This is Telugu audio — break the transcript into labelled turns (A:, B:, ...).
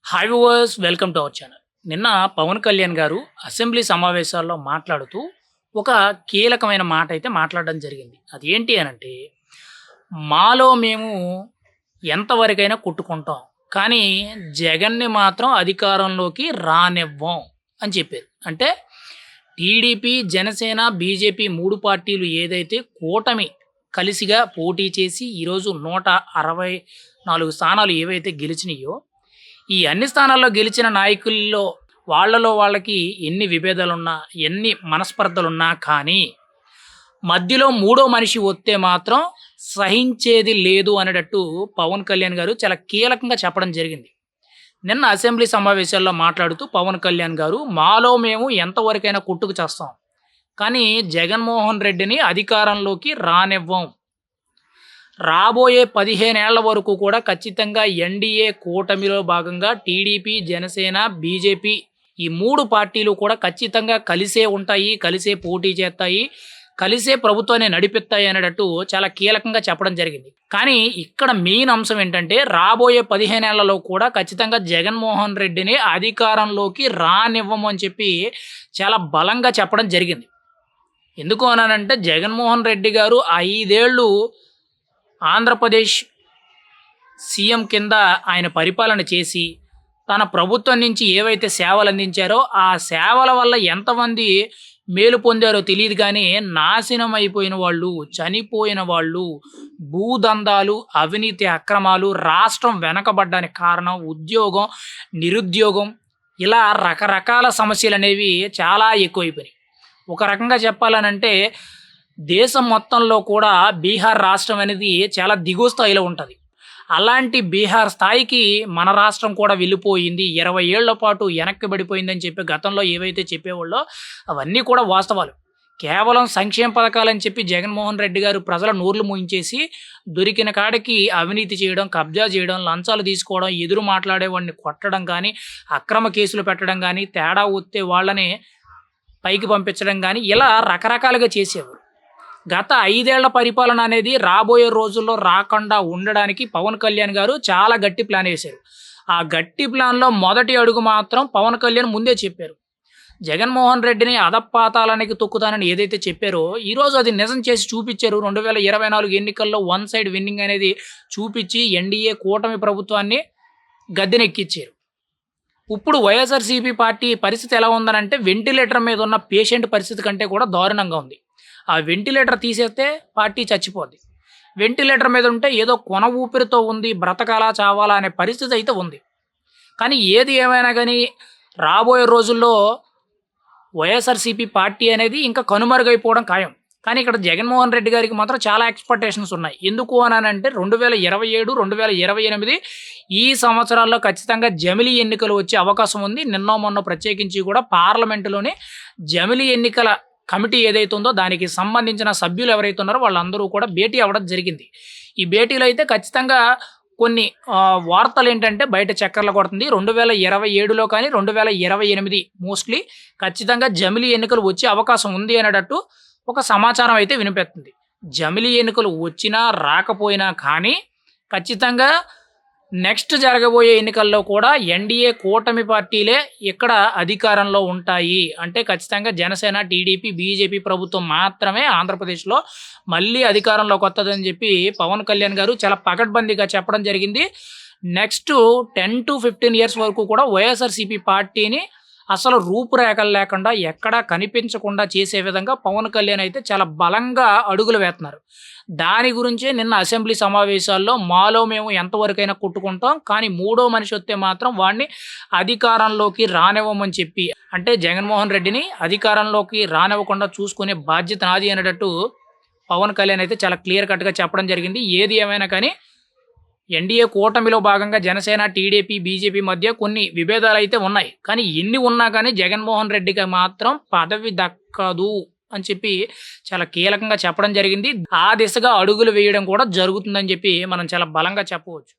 A: Hi viewers, welcome to our channel. నిన్న పవన్ కళ్యాణ్ గారు అసెంబ్లీ సమావేశాల్లో మాట్లాడుతూ ఒక కీలకమైన మాట అయితే మాట్లాడడం జరిగింది. అది ఏంటి అనంటే, మాలో మేము ఎంతవరకైనా కొట్టుకుంటాం. కానీ జగన్‌ని మాత్రం అధికారంలోకి రానివ్వం అని చెప్పారు. అంటే టీడీపీ, జనసేన, బీజేపీ 3 పార్టీలు ఏదైతే కూటమి కలిసిగా పోటీ చేసి ఈరోజు 164 స్థానాలు ఏవైతే గెలిచినాయో, ఈ అన్ని స్థానాల్లో గెలిచిన నాయకుల్లో వాళ్ళలో వాళ్ళకి ఎన్ని విభేదాలున్నా, ఎన్ని మనస్పర్ధలున్నా కానీ, మధ్యలో మూడో మనిషి వస్తే మాత్రం సహించేది లేదు అనేటట్టు పవన్ కళ్యాణ్ గారు చాలా కీలకంగా చెప్పడం జరిగింది. నిన్న అసెంబ్లీ సమావేశాల్లో మాట్లాడుతూ పవన్ కళ్యాణ్ గారు, "మాలో మేము ఎంతవరకైనా కొట్టుకు చస్తాం. కానీ జగన్మోహన్ రెడ్డిని అధికారంలోకి రానివ్వం. రాబోయే 15 ఏళ్ల వరకు కూడా ఖచ్చితంగా ఎన్డీఏ కూటమిలో భాగంగా టీడీపీ, జనసేన, బీజేపీ ఈ 3 పార్టీలు కూడా ఖచ్చితంగా కలిసే ఉంటాయి. కలిసే పోటీ చేస్తాయి. కలిసే ప్రభుత్వాన్ని నడిపిస్తాయి" అనేటట్టు చాలా కీలకంగా చెప్పడం జరిగింది. కానీ ఇక్కడ మెయిన్ అంశం ఏంటంటే, రాబోయే 15 ఏళ్లలో కూడా ఖచ్చితంగా జగన్మోహన్ రెడ్డిని అధికారంలోకి రానివ్వము అని చెప్పి చాలా బలంగా చెప్పడం జరిగింది. ఎందుకు అనంటే, జగన్మోహన్ రెడ్డి గారు 5 ఏళ్ళు ఆంధ్రప్రదేశ్ సీఎం కింద ఆయన పరిపాలన చేసి, తన ప్రభుత్వం నుంచి ఏవైతే సేవలందించారో, ఆ సేవల వల్ల ఎంతమంది మేలు పొందారో తెలీదు గానీ, నాశనం అయిపోయిన వాళ్ళు, చనిపోయిన వాళ్ళు, భూదందాలు, అవినీతి అక్రమాలు, రాష్ట్రం వెనకబడ్డానికి కారణం ఉద్యోగం, నిరుద్యోగం, ఇలా రకరకాల సమస్యలనేవి చాలా ఎక్కువైపోయినాయి. ఒక రకంగా చెప్పాలనంటే, దేశం మొత్తంలో కూడా బీహార్ రాష్ట్రం అనేది చాలా దిగువ స్థాయిలో ఉంటది. అలాంటి బీహార్ స్థాయికి మన రాష్ట్రం కూడా వెళ్ళిపోయింది. 20 ఏళ్ల పాటు వెనక్కిబడిపోయిందని చెప్పి గతంలో ఏవైతే చెప్పేవాళ్ళో అవన్నీ కూడా వాస్తవాలు. కేవలం సంక్షేమ పథకాలని చెప్పి జగన్మోహన్ రెడ్డి గారు ప్రజల నోర్లు మూయించేసి, దొరికిన కాడికి అవినీతి చేయడం, కబ్జా చేయడం, లంచాలు తీసుకోవడం, ఎదురు మాట్లాడేవాడిని కొట్టడం గానీ, అక్రమ కేసులు పెట్టడం గానీ, తేడా వస్తే వాళ్ళని పైకి పంపించడం గానీ, ఇలా రకరకాలుగా చేసేవారు. గత 5 ఏళ్ల పరిపాలన అనేది రాబోయే రోజుల్లో రాకుండా ఉండడానికి పవన్ కళ్యాణ్ గారు చాలా గట్టి ప్లాన్ వేశారు. ఆ గట్టి ప్లాన్‌లో మొదటి అడుగు మాత్రం పవన్ కళ్యాణ్ ముందే చెప్పారు. జగన్మోహన్ రెడ్డిని అధపాతాళానికి తొక్కుతానని ఏదైతే చెప్పారో, ఈరోజు అది నిజం చేసి చూపిచ్చారు. 2024 ఎన్నికల్లో వన్ సైడ్ విన్నింగ్ అనేది చూపిచ్చి ఎన్డీఏ కూటమి ప్రభుత్వాన్ని గద్దెనెక్కిచ్చారు. ఇప్పుడు వైఎస్ఆర్‌సీపీ పార్టీ పరిస్థితి ఎలా ఉందనంటే, వెంటిలేటర్ మీద ఉన్న పేషెంట్ పరిస్థితి కంటే కూడా దారుణంగా ఉంది. ఆ వెంటిలేటర్ తీసేస్తే పార్టీ చచ్చిపోద్ది. వెంటిలేటర్ మీద ఉంటే ఏదో కొన ఊపిరితో ఉంది, బ్రతకాలా చావాలా అనే పరిస్థితి అయితే ఉంది. కానీ ఏది ఏమైనా గానీ, రాబోయే రోజుల్లో వైఎస్ఆర్‌సీపీ పార్టీ అనేది ఇంకా కనుమరుగైపోవడం ఖాయం. కానీ ఇక్కడ జగన్మోహన్ రెడ్డి గారికి మాత్రం చాలా ఎక్స్‌పెక్టేషన్స్ ఉన్నాయి. ఎందుకు అనంటే 2027, 2028 ఈ సంవత్సరాల్లో ఖచ్చితంగా జమిలీ ఎన్నికలు వచ్చే అవకాశం ఉంది. నిన్నో మొన్నో ప్రత్యేకించి కూడా పార్లమెంటులోని జమిలీ ఎన్నికల కమిటీ ఏదైతే ఉందో దానికి సంబంధించిన సభ్యులు ఎవరైతే ఉన్నారో వాళ్ళందరూ కూడా భేటీ అవ్వడం జరిగింది. ఈ భేటీలో అయితే ఖచ్చితంగా కొన్ని వార్తలేంటంటే బయట చక్కర్లు కొడుతుంది. 2027లో కానీ, 2028 మోస్ట్‌లీ ఖచ్చితంగా జమిలీ ఎన్నికలు వచ్చే అవకాశం ఉంది అనేటట్టు ఒక సమాచారం అయితే వినిపిస్తుంది. జమిలీ ఎన్నికలు వచ్చినా, రాకపోయినా కానీ ఖచ్చితంగా నెక్స్ట్ జరగబోయే ఎన్నికల్లో కూడా ఎన్డీఏ కూటమి పార్టీలే ఇక్కడ అధికారంలో ఉంటాయి. అంటే ఖచ్చితంగా జనసేన, టీడీపీ, బీజేపీ ప్రభుత్వం మాత్రమే ఆంధ్రప్రదేశ్‌లో మళ్ళీ అధికారంలోకి వత్తదని చెప్పి పవన్ కళ్యాణ్ గారు చాలా పకడ్బందీగా చెప్పడం జరిగింది. నెక్స్ట్ 10-15 ఇయర్స్ వరకు కూడా వైఎస్ఆర్‌సీపీ పార్టీని అసలు రూపురేఖలు లేకుండా, ఎక్కడా కనిపించకుండా చేసే విధంగా పవన్ కళ్యాణ్ అయితే చాలా బలంగా అడుగులు వేస్తున్నారు. దాని గురించే నిన్న అసెంబ్లీ సమావేశాల్లో, మాలో మేము ఎంతవరకైనా కొట్టుకుంటాం. కానీ మూడో మనిషి వస్తే మాత్రం వాడిని అధికారంలోకి రానివ్వమని చెప్పి, అంటే జగన్మోహన్ రెడ్డిని అధికారంలోకి రానివ్వకుండా చూసుకునే బాధ్యత నాది అనేటట్టు పవన్ కళ్యాణ్ అయితే చాలా క్లియర్ కట్‌గా చెప్పడం జరిగింది. ఏది ఏమైనా కానీ ఎన్డీఏ కూటమిలో భాగంగా జనసేన, టీడీపీ, బీజేపీ మధ్య కొన్ని విభేదాలైతే ఉన్నాయి. కానీ ఎన్ని ఉన్నా కానీ జగన్మోహన్ రెడ్డికి మాత్రం పదవి దక్కదు అని చెప్పి చాలా కీలకంగా చెప్పడం జరిగింది. ఆ దిశగా అడుగులు వేయడం కూడా జరుగుతుందని చెప్పి మనం చాలా బలంగా చెప్పవచ్చు.